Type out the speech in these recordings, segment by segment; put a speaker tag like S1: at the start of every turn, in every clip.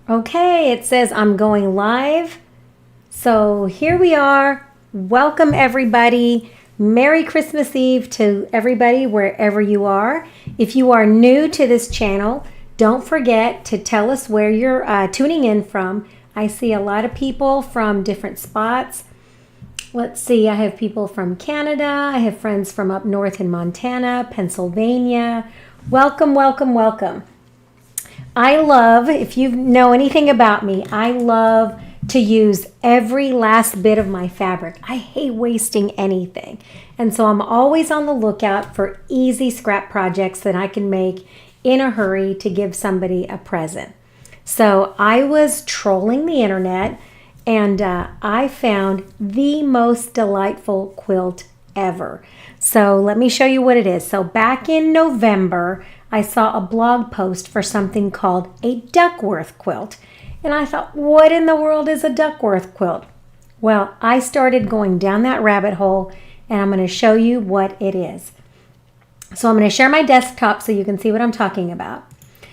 S1: Okay, it says I'm going live. So here we are. Welcome everybody. Merry Christmas Eve to everybody wherever you are. If you are new to this channel, don't forget to tell us where you're tuning in from. I see a lot of people from different spots. Let's see, I have people from Canada. I have friends from up north in Montana, Pennsylvania. Welcome, welcome, welcome. I love, if you know anything about me, I love to use every last bit of my fabric. I hate wasting anything. And so I'm always on the lookout for easy scrap projects that I can make in a hurry to give somebody a present. So I was trolling the internet and I found the most delightful quilt ever. So let me show you what it is. So back in November, I saw a blog post for something called a Duckworth quilt. And I thought, what in the world is a Duckworth quilt? Well, I started going down that rabbit hole and I'm going to show you what it is. So I'm going to share my desktop so you can see what I'm talking about.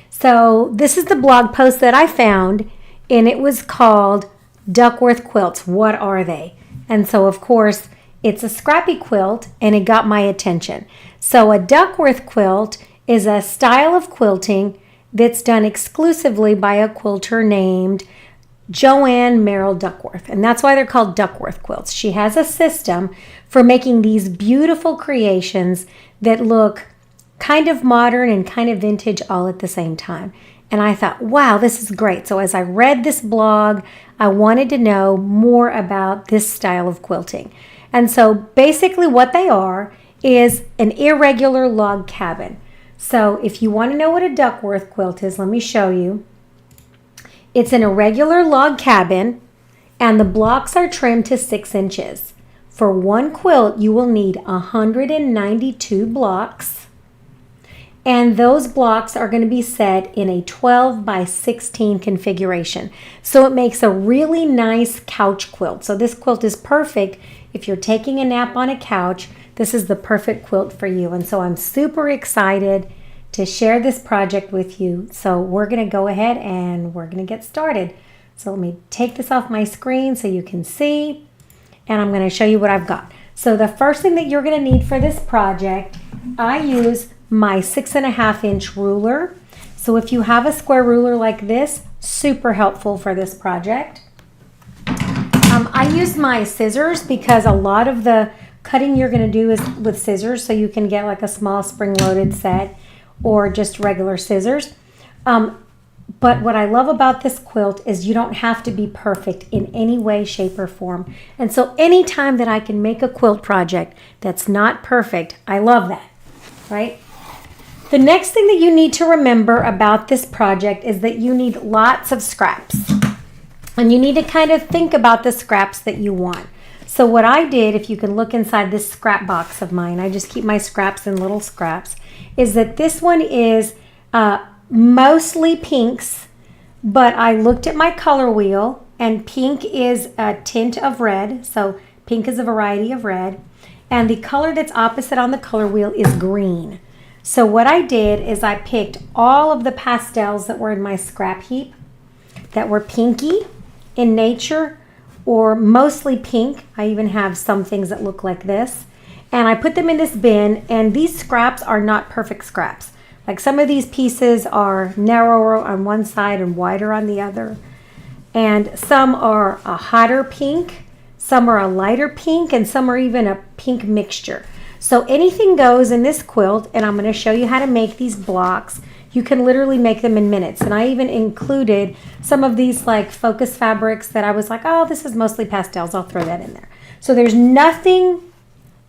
S1: So this is the blog post that I found and it was called Duckworth Quilts. What are they? And so of course it's a scrappy quilt and it got my attention. So a Duckworth quilt is a style of quilting that's done exclusively by a quilter named Joanne Merrill Duckworth. And that's why they're called Duckworth quilts. She has a system for making these beautiful creations that look kind of modern and kind of vintage all at the same time. And I thought, wow, this is great. So as I read this blog, I wanted to know more about this style of quilting. And so basically what they are is an irregular log cabin. So if you want to know what a Duckworth quilt is, let me show you. It's an irregular log cabin and the blocks are trimmed to 6 inches. For one quilt, you will need 192 blocks. And those blocks are going to be set in a 12 by 16 configuration. So it makes a really nice couch quilt. So this quilt is perfect if you're taking a nap on a couch. This is the perfect quilt for you. And so I'm super excited to share this project with you. So we're going to go ahead and we're going to get started. So let me take this off my screen so you can see. And I'm going to show you what I've got. So the first thing that you're going to need for this project, I use my 6.5 inch ruler. So if you have a square ruler like this, super helpful for this project. I use my scissors because a lot of the cutting you're going to do is with scissors, so you can get like a small spring-loaded set or just regular scissors. But what I love about this quilt is you don't have to be perfect in any way, shape, or form. And so anytime that I can make a quilt project that's not perfect, I love that, right? The next thing that you need to remember about this project is that you need lots of scraps. And you need to kind of think about the scraps that you want. So what I did, if you can look inside this scrap box of mine, I just keep my scraps in little scraps, is that this one is mostly pinks, but I looked at my color wheel and pink is a tint of red. So pink is a variety of red. And the color that's opposite on the color wheel is green. So what I did is I picked all of the pastels that were in my scrap heap that were pinky in nature, or mostly pink. I even have some things that look like this. And I put them in this bin, and these scraps are not perfect scraps. Like some of these pieces are narrower on one side and wider on the other. And some are a hotter pink, some are a lighter pink, and some are even a pink mixture. So anything goes in this quilt, and I'm going to show you how to make these blocks. You can literally make them in minutes. And I even included some of these like focus fabrics that I was like, oh, this is mostly pastels. I'll throw that in there. So there's nothing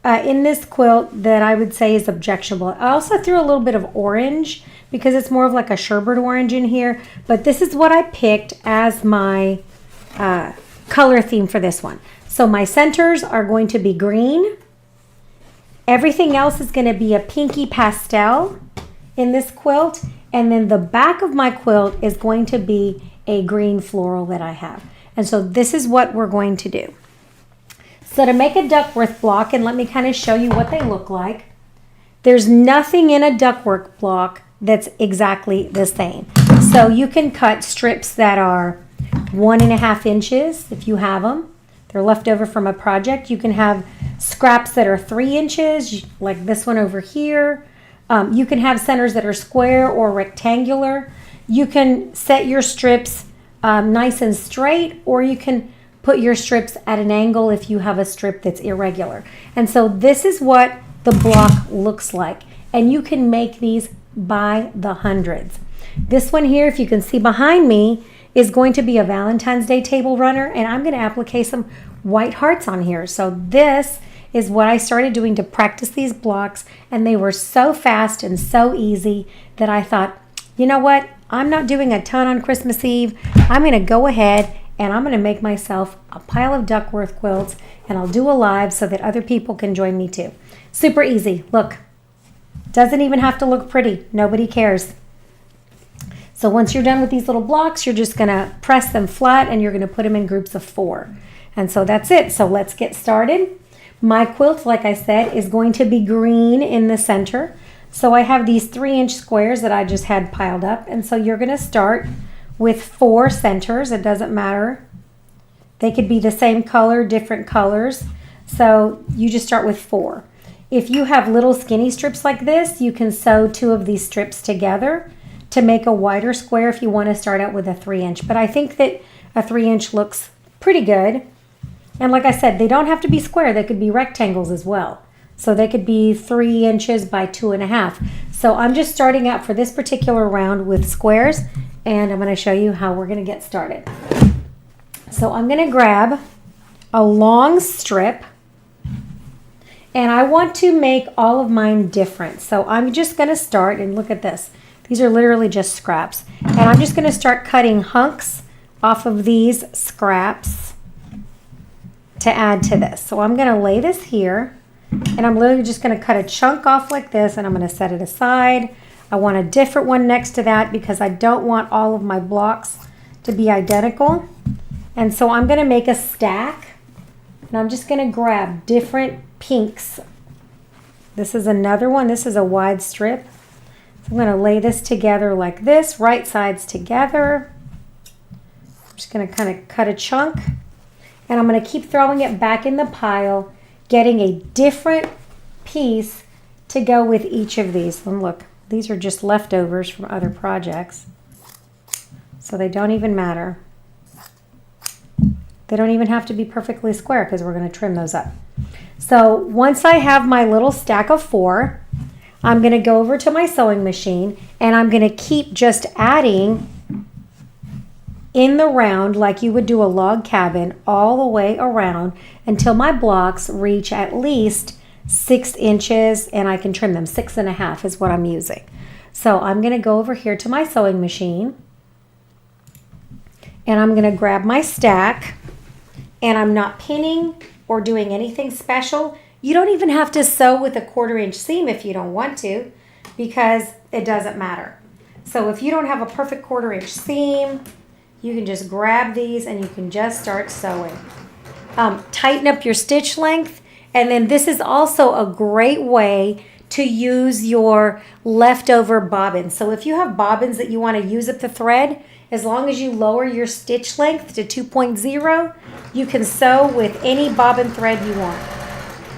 S1: in this quilt that I would say is objectionable. I also threw a little bit of orange because it's more of like a sherbet orange in here. But this is what I picked as my color theme for this one. So my centers are going to be green. Everything else is going to be a pinky pastel in this quilt, and then the back of my quilt is going to be a green floral that I have. And so this is what we're going to do. So to make a Duckworth block, and let me kind of show you what they look like. There's nothing in a Duckworth block that's exactly the same. So you can cut strips that are 1.5 inches if you have them. They're left over from a project. You can have scraps that are 3 inches, like this one over here. You can have centers that are square or rectangular. You can set your strips nice and straight, or you can put your strips at an angle if you have a strip that's irregular. And so this is what the block looks like. And you can make these by the hundreds. This one here, if you can see behind me, is going to be a Valentine's Day table runner, and I'm going to applique some white hearts on here. So this is what I started doing to practice these blocks, and they were so fast and so easy that I thought, you know what? I'm not doing a ton on Christmas Eve. I'm going to go ahead and I'm going to make myself a pile of Duckworth quilts, and I'll do a live so that other people can join me too. Super easy. Look, doesn't even have to look pretty. Nobody cares. So once you're done with these little blocks, you're just going to press them flat and you're going to put them in groups of 4. And so that's it. So let's get started. My quilt, like I said, is going to be green in the center. So I have these 3-inch squares that I just had piled up. And so you're going to start with 4 centers. It doesn't matter. They could be the same color, different colors. So you just start with 4. If you have little skinny strips like this, you can sew 2 of these strips together to make a wider square if you want to start out with a 3-inch. But I think that a 3-inch looks pretty good. And like I said, they don't have to be square. They could be rectangles as well. So they could be 3 inches by 2.5. So I'm just starting out for this particular round with squares, and I'm going to show you how we're going to get started. So I'm going to grab a long strip, and I want to make all of mine different. So I'm just going to start, and look at this. These are literally just scraps. And I'm just going to start cutting hunks off of these scraps to add to this. So I'm going to lay this here, and I'm literally just going to cut a chunk off like this, and I'm going to set it aside. I want a different one next to that because I don't want all of my blocks to be identical. And so I'm going to make a stack, and I'm just going to grab different pinks. This is another one. This is a wide strip. So I'm going to lay this together like this, right sides together. I'm just going to kind of cut a chunk, and I'm going to keep throwing it back in the pile, getting a different piece to go with each of these. And look, these are just leftovers from other projects, so they don't even matter. They don't even have to be perfectly square because we're going to trim those up. So once I have my little stack of 4, I'm going to go over to my sewing machine, and I'm going to keep just adding in the round like you would do a log cabin all the way around until my blocks reach at least 6 inches, and I can trim them. 6.5 is what I'm using. So I'm going to go over here to my sewing machine, and I'm going to grab my stack, and I'm not pinning or doing anything special. You don't even have to sew with a 1/4-inch seam if you don't want to, because it doesn't matter. So if you don't have a perfect 1/4-inch seam, you can just grab these and you can just start sewing. Tighten up your stitch length, and then this is also a great way to use your leftover bobbins. So if you have bobbins that you want to use up the thread, as long as you lower your stitch length to 2.0, you can sew with any bobbin thread you want.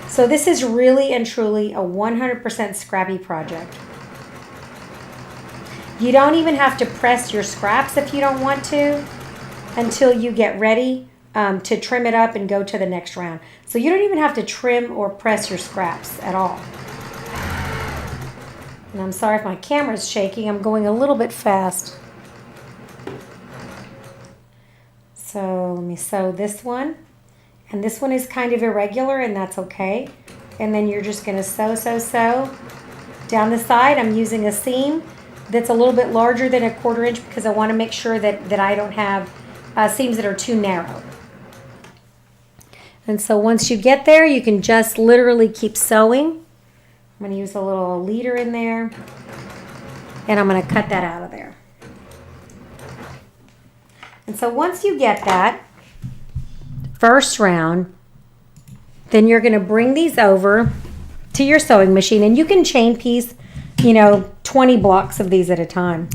S1: So this is really and truly a 100% scrappy project. You don't even have to press your scraps if you don't want to until you get ready to trim it up and go to the next round. So you don't even have to trim or press your scraps at all. And I'm sorry if my camera's shaking. I'm going a little bit fast. So let me sew this one. And this one is kind of irregular, and that's okay. And then you're just going to sew. Down the side, I'm using a seam that's a little bit larger than a 1/4-inch because I want to make sure that I don't have seams that are too narrow. And so once you get there, you can just literally keep sewing. I'm going to use a little leader in there, and I'm going to cut that out of there. And so once you get that first round, then you're going to bring these over to your sewing machine, and you can chain piece, 20 blocks of these at a time.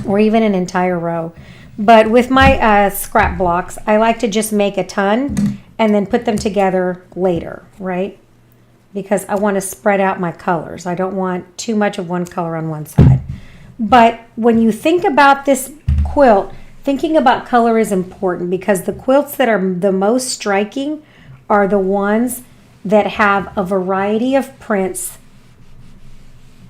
S1: or even an entire row. But with my scrap blocks, I like to just make a ton and then put them together later, right? Because I want to spread out my colors. I don't want too much of one color on one side. But when you think about this quilt, thinking about color is important, because the quilts that are the most striking are the ones that have a variety of prints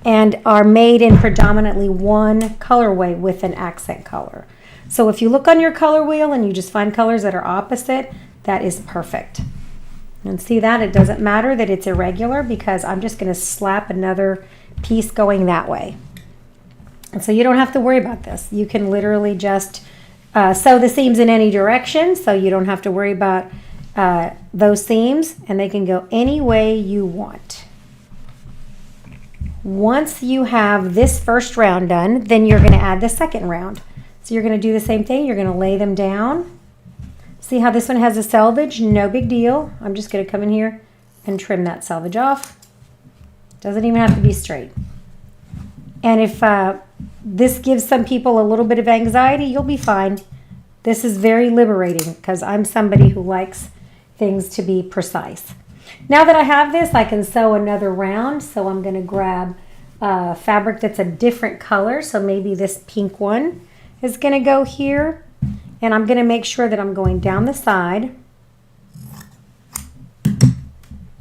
S1: and are made in predominantly one colorway with an accent color. So if you look on your color wheel and you just find colors that are opposite, that is perfect. And see that? It doesn't matter that it's irregular, because I'm just going to slap another piece going that way. And so you don't have to worry about this. You can literally just sew the seams in any direction, so you don't have to worry about those seams, and they can go any way you want. Once you have this first round done, then you're going to add the second round. So you're going to do the same thing. You're going to lay them down. See how this one has a selvage? No big deal. I'm just going to come in here and trim that selvage off. Doesn't even have to be straight. And if this gives some people a little bit of anxiety, you'll be fine. This is very liberating, because I'm somebody who likes things to be precise. Now that I have this, I can sew another round. So I'm going to grab fabric that's a different color. So maybe this pink one is going to go here. And I'm going to make sure that I'm going down the side.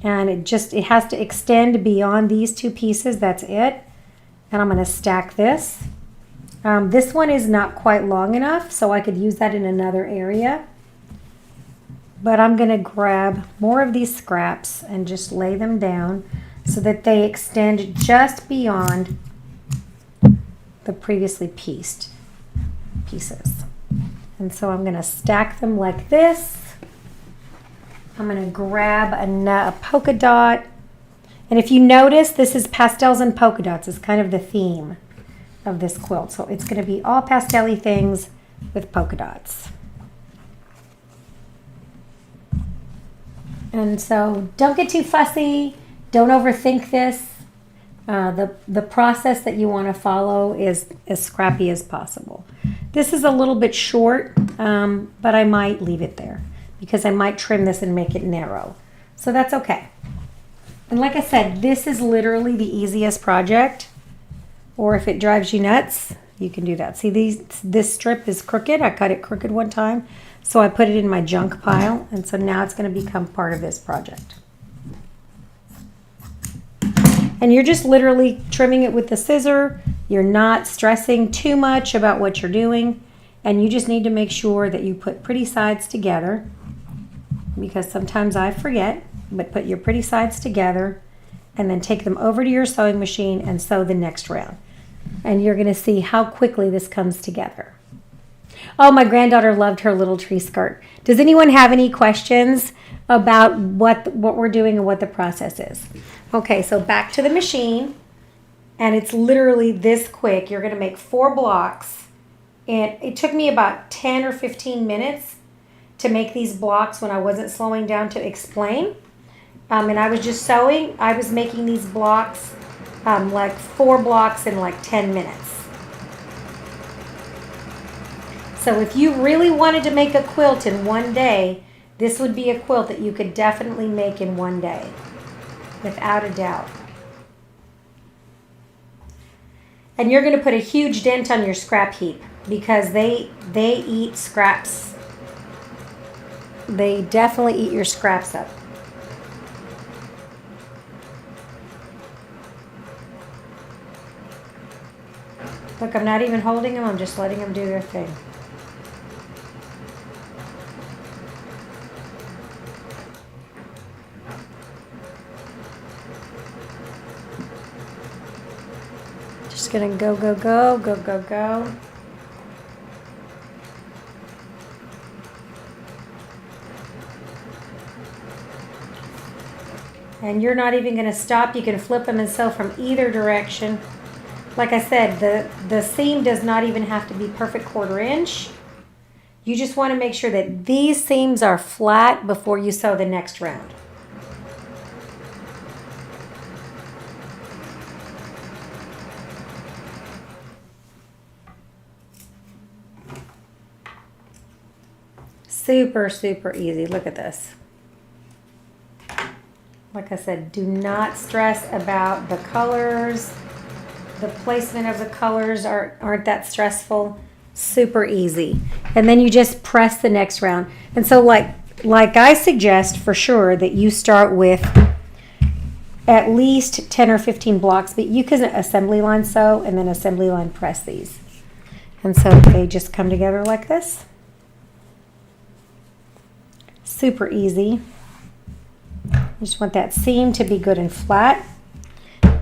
S1: And it has to extend beyond these two pieces. That's it. And I'm going to stack this. This one is not quite long enough, so I could use that in another area. But I'm going to grab more of these scraps and just lay them down so that they extend just beyond the previously pieced pieces. And so I'm going to stack them like this. I'm going to grab a polka dot. And if you notice, this is pastels and polka dots. It's kind of the theme of this quilt. So it's going to be all pastel-y things with polka dots. And so don't get too fussy. Don't overthink this. The process that you want to follow is as scrappy as possible. This is a little bit short, but I might leave it there because I might trim this and make it narrow. So that's okay. And like I said, this is literally the easiest project. Or if it drives you nuts, you can do that. See, this strip is crooked. I cut it crooked one time, so I put it in my junk pile. And so now it's going to become part of this project. And you're just literally trimming it with the scissor. You're not stressing too much about what you're doing. And you just need to make sure that you put pretty sides together, because sometimes I forget. But put your pretty sides together and then take them over to your sewing machine and sew the next round. And you're going to see how quickly this comes together. Oh, my granddaughter loved her little tree skirt. Does anyone have any questions about what we're doing and what the process is? Okay, so back to the machine. And it's literally this quick. You're going to make 4 blocks. And it took me about 10 or 15 minutes to make these blocks when I wasn't slowing down to explain. And I was just sewing. I was making these blocks, like 4 blocks in like 10 minutes. So if you really wanted to make a quilt in one day, this would be a quilt that you could definitely make in one day, without a doubt. And you're going to put a huge dent on your scrap heap, because they eat scraps. They definitely eat your scraps up. Look, I'm not even holding them. I'm just letting them do their thing. Just gonna go, go, go, go, go, go. And you're not even gonna stop. You can flip them and sew from either direction. Like I said, the seam does not even have to be perfect 1/4 inch. You just want to make sure that these seams are flat before you sew the next round. super, super easy. Look at this. Like I said, do not stress about the colors. The placement of the colors aren't that stressful. Super easy. And then you just press the next round. And so like I suggest for sure that you start with at least 10 or 15 blocks, but you can assembly line sew and then assembly line press these. And so they just come together like this. Super easy. You just want that seam to be good and flat.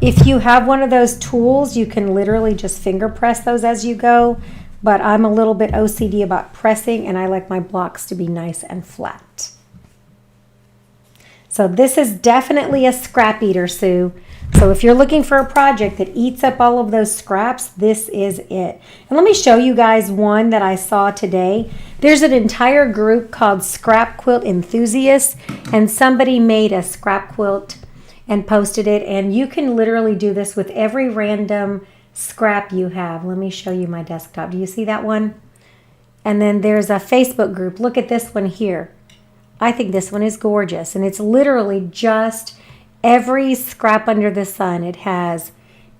S1: If you have one of those tools, you can literally just finger press those as you go, but I'm a little bit OCD about pressing and I like my blocks to be nice and flat. So this is definitely a scrap eater, Sue. So if you're looking for a project that eats up all of those scraps, this is it. And let me show you guys one that I saw today. There's an entire group called Scrap Quilt Enthusiasts, and somebody made a scrap quilt and posted it. And you can literally do this with every random scrap you have. Let me show you my desktop. Do you see that one? And then there's a Facebook group. Look at this one here. I think this one is gorgeous. And it's literally just every scrap under the sun. It has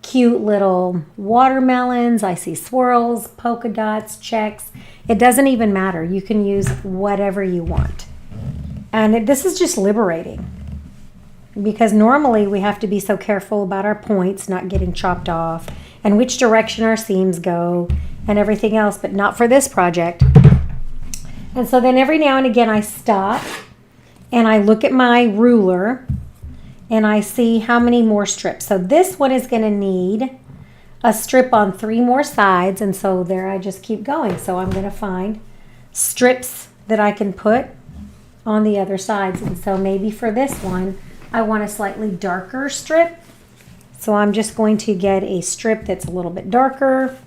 S1: cute little watermelons. I see swirls, polka dots, checks. It doesn't even matter. You can use whatever you want. And this is just liberating, because normally we have to be so careful about our points not getting chopped off and which direction our seams go and everything else, but not for this project. And so then every now and again I stop and I look at my ruler and I see how many more strips. So this one is going to need a strip on 3 more sides, and so there I just keep going. So I'm going to find strips that I can put on the other sides. And so maybe for this one I want a slightly darker strip. So I'm just going to get a strip that's a little bit darker,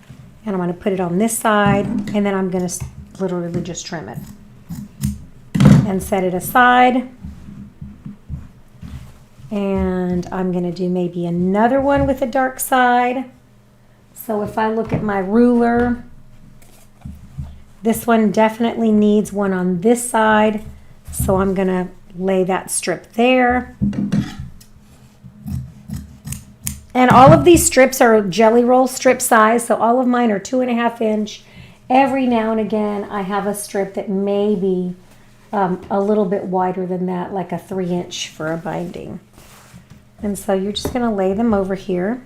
S1: and I'm going to put it on this side, and then I'm going to literally just trim it and set it aside. And I'm going to do maybe another one with a dark side. So if I look at my ruler, this one definitely needs one on this side. So I'm going to lay that strip there. And all of these strips are jelly roll strip size. So all of mine are 2.5 inch. Every now and again, I have a strip that may be a little bit wider than that, like a 3 inch for a binding. And so you're just going to lay them over here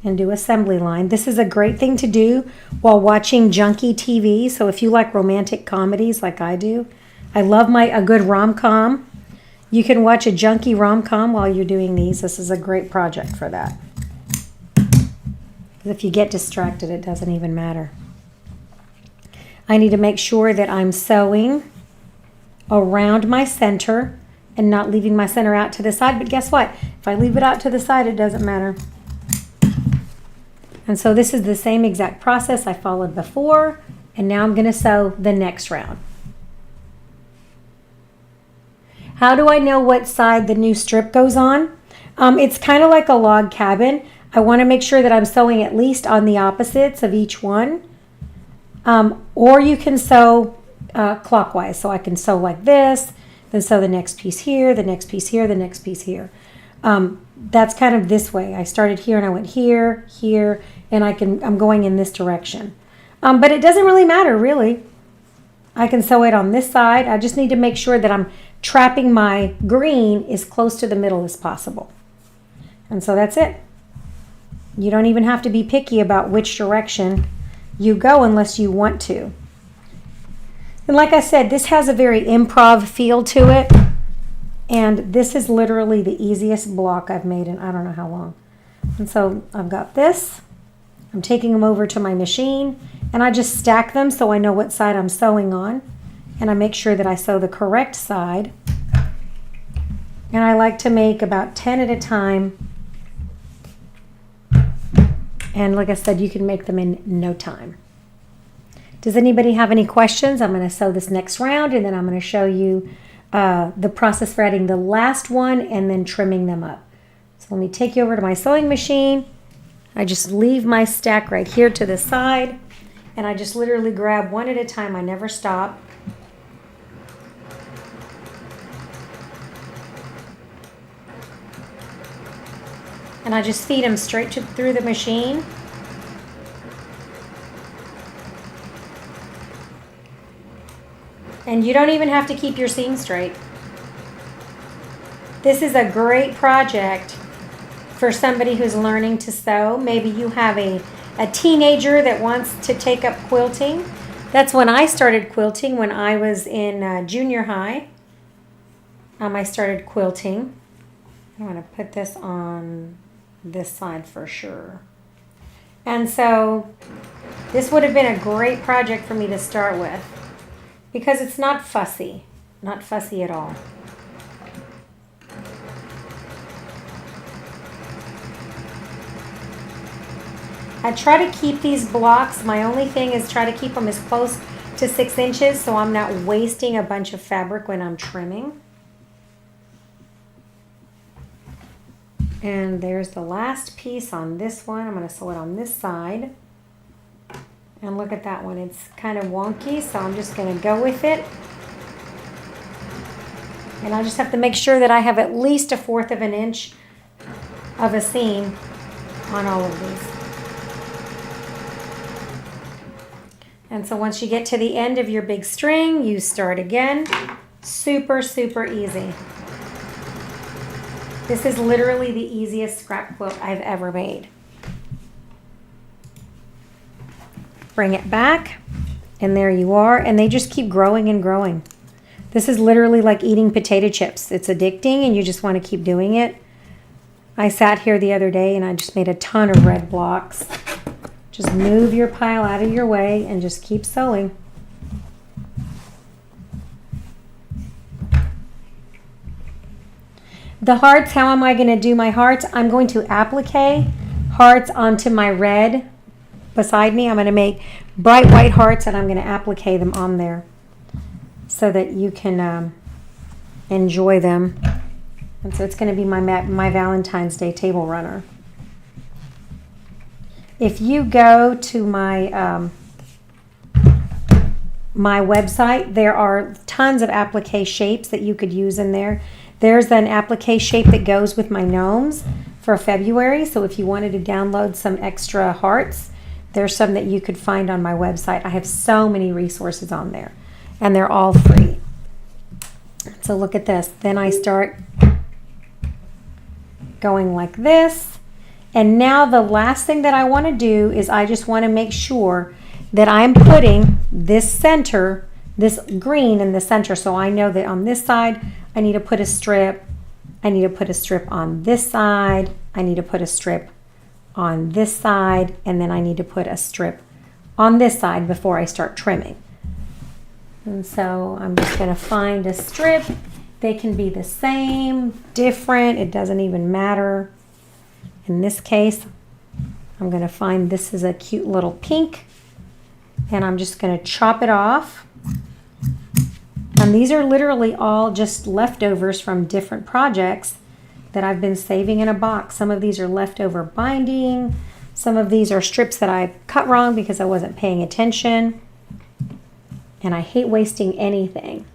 S1: and do assembly line. This is a great thing to do while watching junky TV. So if you like romantic comedies like I do, I love a good rom-com. You can watch a junky rom-com while you're doing these. This is a great project for that. If you get distracted, it doesn't even matter. I need to make sure that I'm sewing around my center and not leaving my center out to the side. But guess what? If I leave it out to the side, it doesn't matter. And so this is the same exact process I followed before. And now I'm going to sew the next round. How do I know what side the new strip goes on? It's kind of like a log cabin. I want to make sure that I'm sewing at least on the opposites of each one. Or you can sew clockwise. So I can sew like this, then sew the next piece here, the next piece here, the next piece here. That's kind of this way. I started here and I went here, here, and I'm going in this direction. But it doesn't really matter, really. I can sew it on this side. I just need to make sure that I'm trapping my green as close to the middle as possible. And so that's it. You don't even have to be picky about which direction you go unless you want to. And like I said, this has a very improv feel to it. And this is literally the easiest block I've made in I don't know how long. And so I've got this. I'm taking them over to my machine, and I just stack them so I know what side I'm sewing on. And I make sure that I sew the correct side. And I like to make about 10 at a time. And like I said, you can make them in no time. Does anybody have any questions? I'm going to sew this next round, and then I'm going to show you the process for adding the last one and then trimming them up. So let me take you over to my sewing machine. I just leave my stack right here to the side, and I just literally grab one at a time. I never stop. And I just feed them straight through the machine. And you don't even have to keep your seam straight. This is a great project for somebody who's learning to sew. Maybe you have a teenager that wants to take up quilting. That's when I started quilting, when I was in junior high. I started quilting. I want to put this on this side for sure. And so this would have been a great project for me to start with because it's not fussy at all. I try to keep these blocks, my only thing is try to keep them as close to 6 inches so I'm not wasting a bunch of fabric when I'm trimming. And there's the last piece on this one. I'm going to sew it on this side. And look at that one. It's kind of wonky, so I'm just going to go with it. And I just have to make sure that I have at least 1/4 of an inch of a seam on all of these. And so once you get to the end of your big string, you start again. Super, super easy. This is literally the easiest scrap quilt I've ever made. Bring it back, and there you are. And they just keep growing and growing. This is literally like eating potato chips. It's addicting, and you just want to keep doing it. I sat here the other day, and I just made a ton of red blocks. Just move your pile out of your way and just keep sewing. The hearts, how am I going to do my hearts? I'm going to applique hearts onto my red beside me. I'm going to make bright white hearts and I'm going to applique them on there so that you can enjoy them. And so it's going to be my Valentine's Day table runner. If you go to my my website, there are tons of applique shapes that you could use in there. There's an applique shape that goes with my gnomes for February. So if you wanted to download some extra hearts, there's some that you could find on my website. I have so many resources on there, and they're all free. So look at this. Then I start going like this. And now the last thing that I want to do is I just want to make sure that I'm putting this center, this green in the center. So I know that on this side, I need to put a strip. I need to put a strip on this side. I need to put a strip on this side. And then I need to put a strip on this side before I start trimming. And so I'm just going to find a strip. They can be the same, different. It doesn't even matter. In this case, I'm going to find this is a cute little pink. And I'm just going to chop it off. And these are literally all just leftovers from different projects that I've been saving in a box. Some of these are leftover binding. Some of these are strips that I cut wrong because I wasn't paying attention. And I hate wasting anything.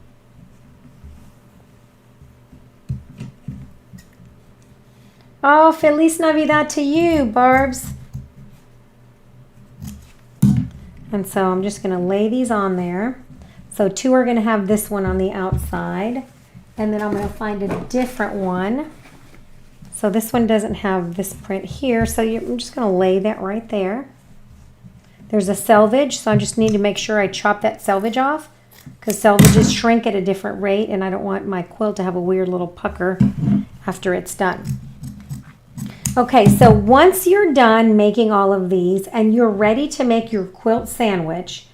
S1: Oh, Feliz Navidad to you, Barbs. And so I'm just going to lay these on there. So 2 are going to have this one on the outside. And then I'm going to find a different one. So this one doesn't have this print here. So I'm just going to lay that right there. There's a selvage. So I just need to make sure I chop that selvage off, because selvages shrink at a different rate. And I don't want my quilt to have a weird little pucker after it's done. Okay, so once you're done making all of these and you're ready to make your quilt sandwich,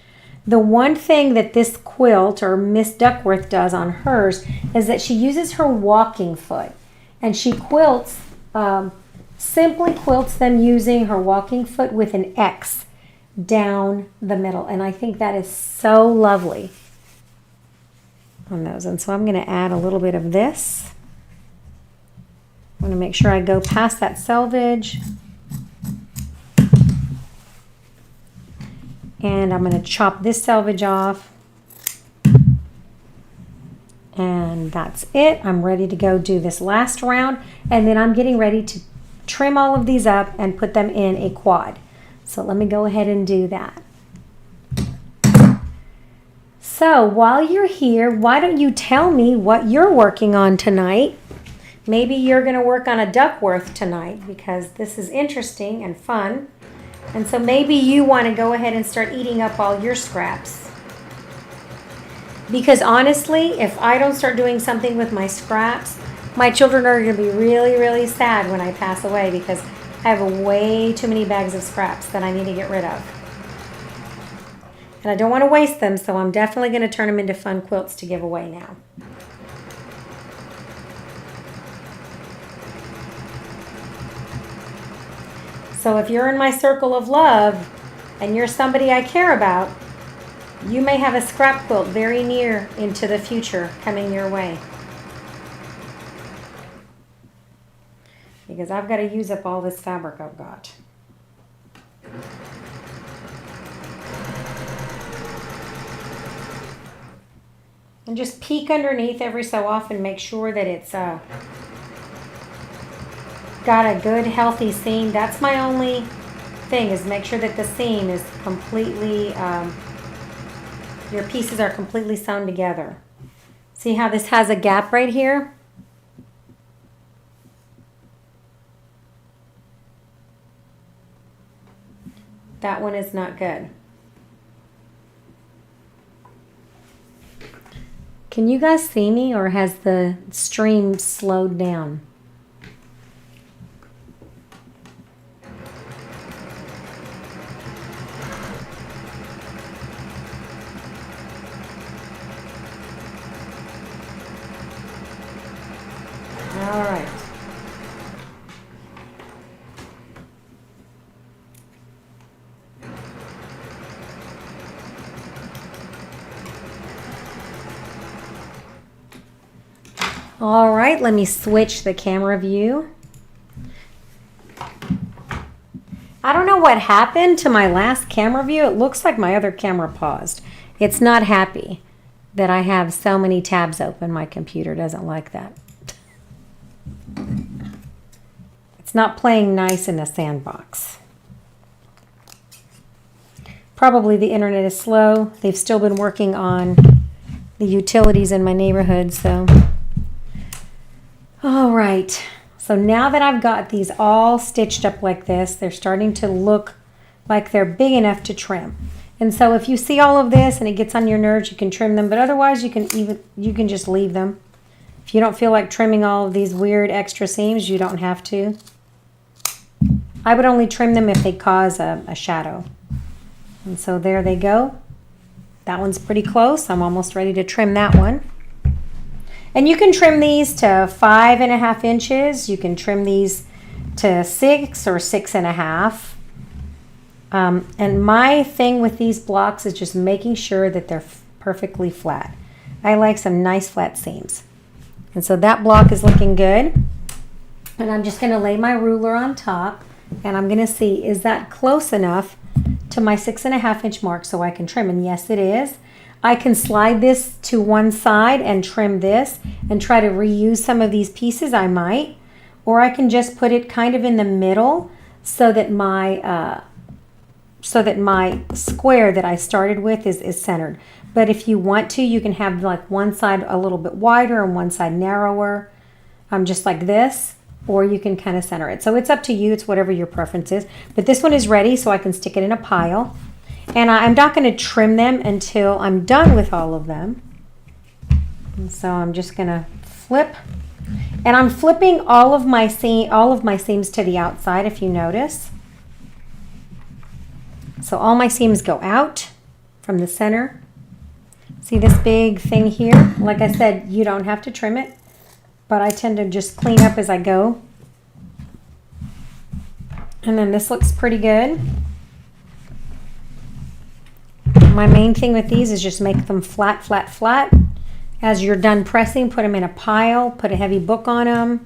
S1: the one thing that this quilt, or Miss Duckworth, does on hers is that she uses her walking foot, and she quilts, simply quilts them using her walking foot with an X down the middle. And I think that is so lovely on those. And so I'm going to add a little bit of this. I'm going to make sure I go past that selvage. And I'm going to chop this selvage off. And that's it. I'm ready to go do this last round. And then I'm getting ready to trim all of these up and put them in a quad. So let me go ahead and do that. So while you're here, why don't you tell me what you're working on tonight? Maybe you're going to work on a Duckworth tonight because this is interesting and fun. And so maybe you want to go ahead and start eating up all your scraps. Because honestly, if I don't start doing something with my scraps, my children are going to be really, really sad when I pass away because I have way too many bags of scraps that I need to get rid of. And I don't want to waste them, so I'm definitely going to turn them into fun quilts to give away now. So if you're in my circle of love and you're somebody I care about, you may have a scrap quilt very near into the future coming your way. Because I've got to use up all this fabric I've got. And just peek underneath every so often, make sure that it's got a good healthy seam. That's my only thing, is make sure that the seam is completely, your pieces are completely sewn together. See how this has a gap right here? That one is not good. Can you guys see me, or has the stream slowed down? All right. All right, let me switch the camera view. I don't know what happened to my last camera view. It looks like my other camera paused. It's not happy that I have so many tabs open. My computer doesn't like that. It's not playing nice in the sandbox. Probably the internet is slow. They've still been working on the utilities in my neighborhood, so... All right, so now that I've got these all stitched up like this, they're starting to look like they're big enough to trim. And so if you see all of this and it gets on your nerves, you can trim them, but otherwise you can just leave them. If you don't feel like trimming all of these weird extra seams, you don't have to. I would only trim them if they cause a shadow. And so there they go. That one's pretty close. I'm almost ready to trim that one. And you can trim these to 5.5 inches. You can trim these to 6 or 6.5. And my thing with these blocks is just making sure that they're perfectly flat. I like some nice flat seams. And so that block is looking good. And I'm just going to lay my ruler on top. And I'm going to see, is that close enough to my 6.5 inch mark so I can trim? And yes, it is. I can slide this to one side and trim this and try to reuse some of these pieces. I might, or I can just put it kind of in the middle so that my square that I started with is centered. But if you want to, you can have like one side a little bit wider and one side narrower, just like this, or you can kind of center it. So it's up to you. It's whatever your preference is. But this one is ready, so I can stick it in a pile. And I'm not going to trim them until I'm done with all of them. And so I'm just going to flip. And I'm flipping all of my seams to the outside, if you notice. So all my seams go out from the center. See this big thing here? Like I said, you don't have to trim it, but I tend to just clean up as I go. And then this looks pretty good. My main thing with these is just make them flat, flat, flat. As you're done pressing, put them in a pile, put a heavy book on them.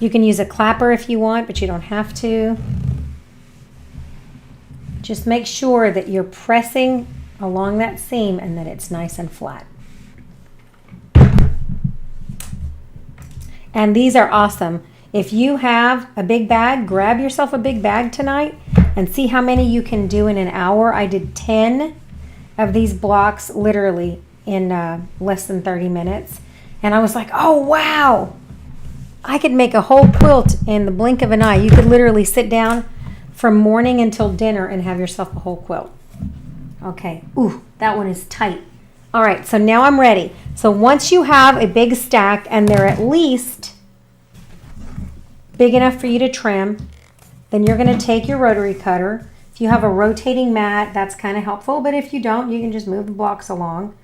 S1: You can use a clapper if you want, but you don't have to. Just make sure that you're pressing along that seam and that it's nice and flat. And these are awesome. If you have a big bag, grab yourself a big bag tonight and see how many you can do in an hour. I did 10 of these blocks literally in less than 30 minutes. And I was like, oh, wow. I could make a whole quilt in the blink of an eye. You could literally sit down from morning until dinner and have yourself a whole quilt. Okay. Ooh, that one is tight. All right, so now I'm ready. So once you have a big stack and they're at least big enough for you to trim, then you're going to take your rotary cutter. If you have a rotating mat, that's kind of helpful, but if you don't, you can just move the blocks along.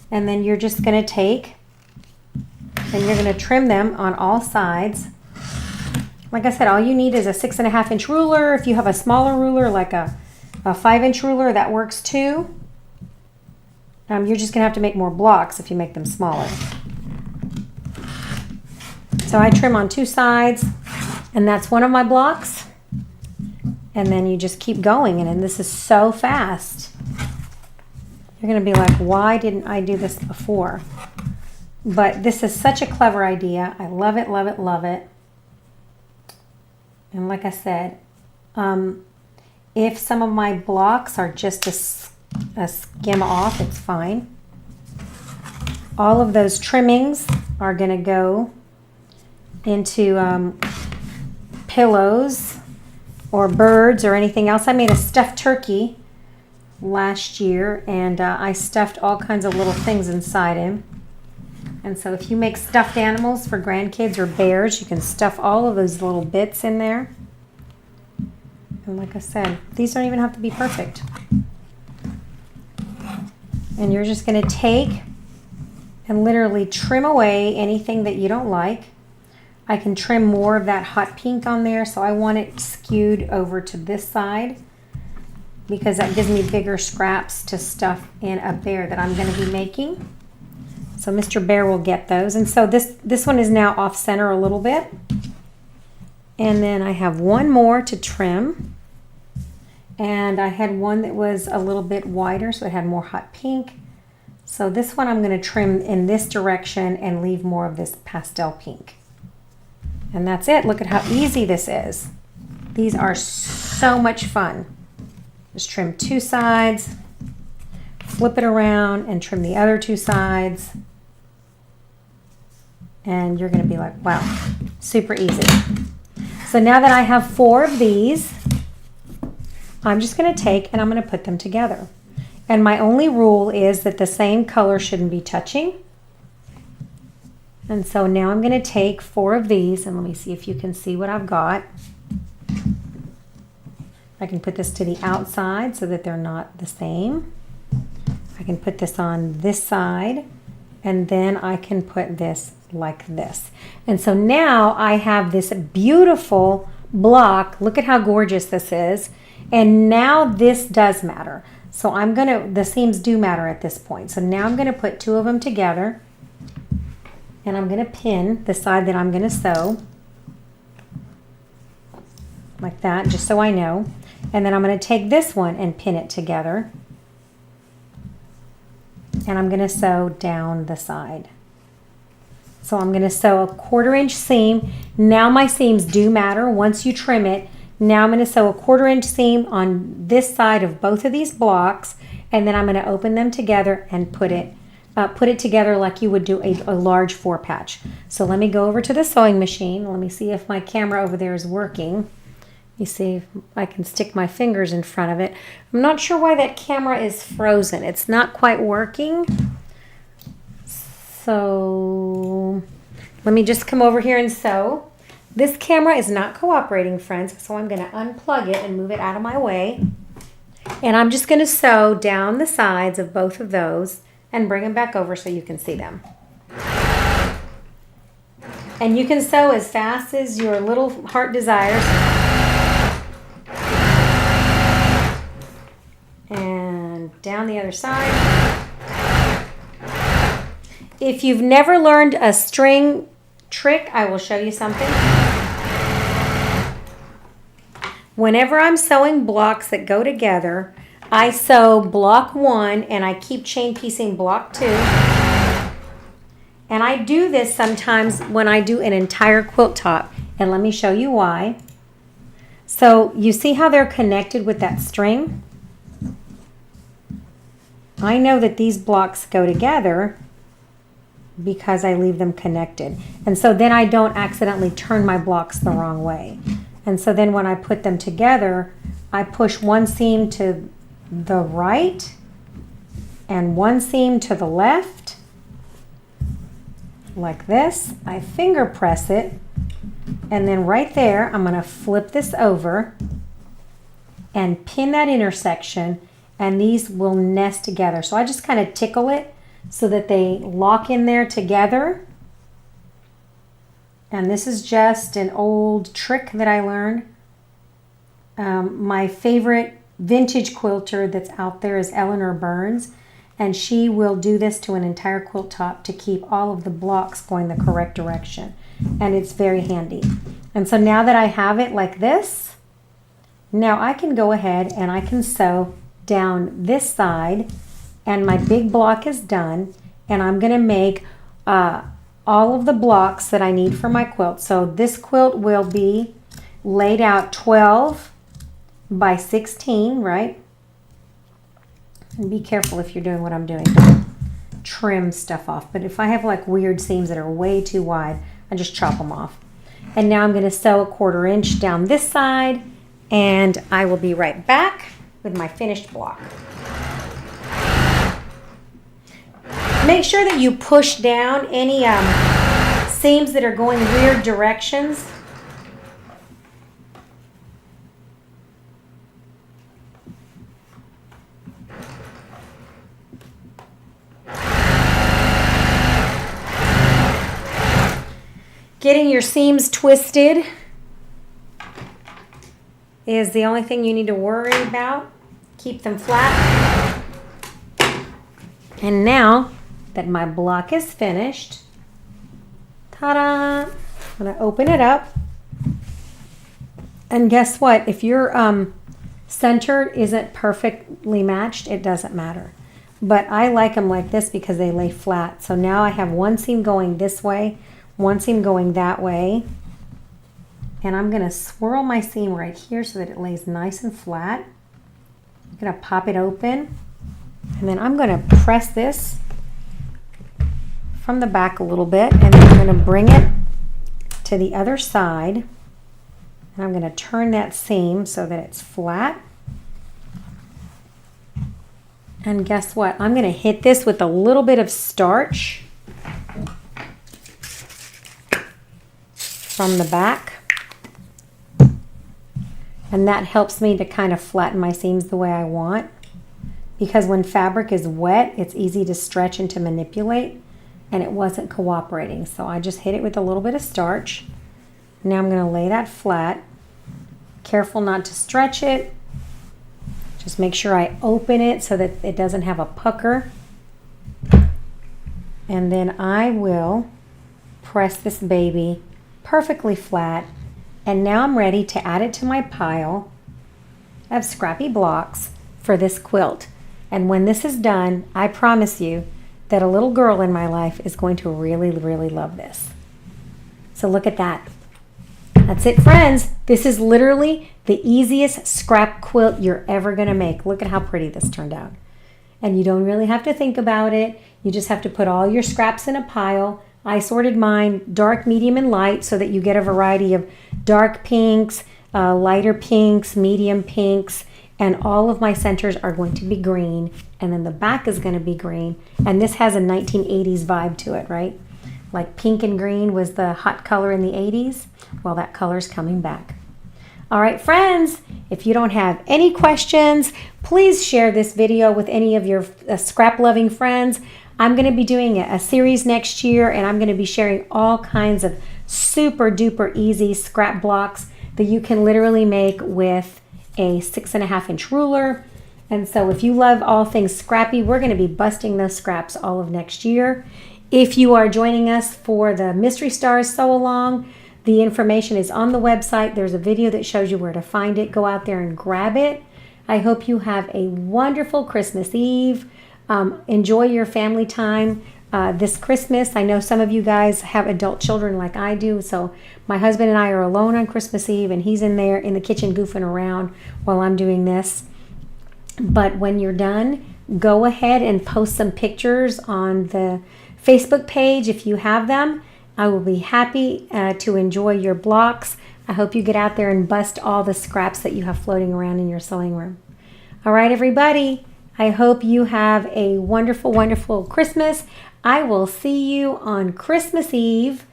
S1: And then you're just going to take and you're going to trim them on all sides. Like I said, all you need is a 6.5-inch ruler. If you have a smaller ruler, like a 5-inch ruler, that works too. You're just going to have to make more blocks if you make them smaller. So I trim on 2 sides, and that's one of my blocks. And then you just keep going, and this is so fast. You're going to be like, why didn't I do this before? But this is such a clever idea. I love it, love it, love it. And like I said, if some of my blocks are just a skim off, it's fine. All of those trimmings are going to go into pillows or birds or anything else. I made a stuffed turkey last year, and I stuffed all kinds of little things inside him. And so if you make stuffed animals for grandkids or bears, you can stuff all of those little bits in there. And like I said, these don't even have to be perfect. And you're just going to take and literally trim away anything that you don't like. I can trim more of that hot pink on there, so I want it skewed over to this side because that gives me bigger scraps to stuff in a bear that I'm going to be making. So Mr. Bear will get those. And so this one is now off center a little bit. And then I have one more to trim. And I had one that was a little bit wider, so it had more hot pink. So this one I'm going to trim in this direction and leave more of this pastel pink. And that's it. Look at how easy this is. These are so much fun. Just trim 2 sides, flip it around, and trim the other 2 sides. And you're going to be like, wow, super easy. So now that I have 4 of these, I'm just going to take and I'm going to put them together. And my only rule is that the same color shouldn't be touching. And so now I'm going to take 4 of these, and let me see if you can see what I've got. I can put this to the outside so that they're not the same. I can put this on this side, and then I can put this like this. And so now I have this beautiful block. Look at how gorgeous this is. And now this does matter. So the seams do matter at this point. So now I'm gonna put 2 of them together, and I'm gonna pin the side that I'm gonna sew like that, just so I know. And then I'm gonna take this one and pin it together. And I'm gonna sew down the side. So I'm gonna sew a 1/4 inch seam. Now my seams do matter once you trim it. Now I'm gonna sew a 1/4 inch seam on this side of both of these blocks, and then I'm gonna open them together and put it together like you would do a large 4-patch. So let me go over to the sewing machine. Let me see if my camera over there is working. You see if I can stick my fingers in front of it. I'm not sure why that camera is frozen. It's not quite working. So let me just come over here and sew. This camera is not cooperating, friends, so I'm going to unplug it and move it out of my way. And I'm just going to sew down the sides of both of those and bring them back over so you can see them. And you can sew as fast as your little heart desires. And down the other side. If you've never learned a string trick, I will show you something. Whenever I'm sewing blocks that go together, I sew block 1 and I keep chain piecing block 2. And I do this sometimes when I do an entire quilt top. And let me show you why. So you see how they're connected with that string? I know that these blocks go together because I leave them connected. And so then I don't accidentally turn my blocks the wrong way. And so then when I put them together, I push one seam to the right and one seam to the left, like this. I finger press it, and then right there, I'm going to flip this over and pin that intersection, and these will nest together. So I just kind of tickle it so that they lock in there together. And this is just an old trick that I learned. My favorite vintage quilter that's out there is Eleanor Burns, and she will do this to an entire quilt top to keep all of the blocks going the correct direction, and it's very handy. And so now that I have it like this, now I can go ahead and I can sew down this side, and my big block is done, and I'm going to make all of the blocks that I need for my quilt. So this quilt will be laid out 12 by 16, right? And be careful if you're doing what I'm doing. Don't trim stuff off. But if I have like weird seams that are way too wide, I just chop them off. And now I'm going to sew 1/4 inch down this side, and I will be right back with my finished block. Make sure that you push down any seams that are going weird directions. Getting your seams twisted is the only thing you need to worry about. Keep them flat. And now that my block is finished, ta-da! I'm going to open it up. And guess what? If your center isn't perfectly matched, it doesn't matter. But I like them like this because they lay flat. So now I have one seam going this way, one seam going that way, and I'm going to swirl my seam right here so that it lays nice and flat. I'm going to pop it open, and then I'm going to press this from the back a little bit, and then I'm going to bring it to the other side, and I'm going to turn that seam so that it's flat. And guess what? I'm going to hit this with a little bit of starch from the back, and that helps me to kind of flatten my seams the way I want, because when fabric is wet, it's easy to stretch and to manipulate, and it wasn't cooperating. So I just hit it with a little bit of starch. Now I'm going to lay that flat. Careful not to stretch it. Just make sure I open it so that it doesn't have a pucker. And then I will press this baby perfectly flat, and now I'm ready to add it to my pile of scrappy blocks for this quilt. And when this is done, I promise you that a little girl in my life is going to really, really love this. So look at that. That's it, friends. This is literally the easiest scrap quilt you're ever going to make. Look at how pretty this turned out. And you don't really have to think about it. You just have to put all your scraps in a pile. I sorted mine dark, medium, and light so that you get a variety of dark pinks, lighter pinks, medium pinks, and all of my centers are going to be green, and then the back is going to be green. And this has a 1980s vibe to it, right? Like pink and green was the hot color in the 80s. Well, that color's coming back. All right, friends, if you don't have any questions, please share this video with any of your scrap-loving friends. I'm going to be doing a series next year, and I'm going to be sharing all kinds of super duper easy scrap blocks that you can literally make with a 6.5 inch ruler. And so if you love all things scrappy, we're going to be busting those scraps all of next year. If you are joining us for the Mystery Stars Sew Along, the information is on the website. There's a video that shows you where to find it. Go out there and grab it. I hope you have a wonderful Christmas Eve. Enjoy your family time. this Christmas. I know some of you guys have adult children like I do, so my husband and I are alone on Christmas Eve, and he's in there in the kitchen goofing around while I'm doing this. But when you're done, go ahead and post some pictures on the Facebook page if you have them. I will be happy to enjoy your blocks. I hope you get out there and bust all the scraps that you have floating around in your sewing room. All right, everybody. I hope you have a wonderful, wonderful Christmas. I will see you on Christmas Eve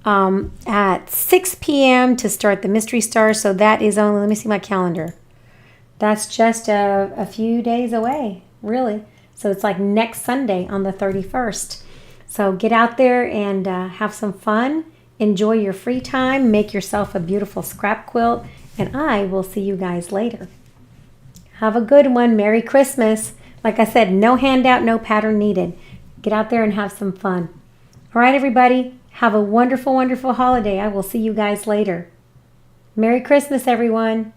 S1: at 6 p.m. to start the Mystery Stars. So that is only, let me see my calendar. That's just a few days away, really. So it's like next Sunday on the 31st. So get out there and have some fun. Enjoy your free time. Make yourself a beautiful scrap quilt. And I will see you guys later. Have a good one. Merry Christmas. Like I said, no handout, no pattern needed. Get out there and have some fun. All right, everybody. Have a wonderful, wonderful holiday. I will see you guys later. Merry Christmas, everyone.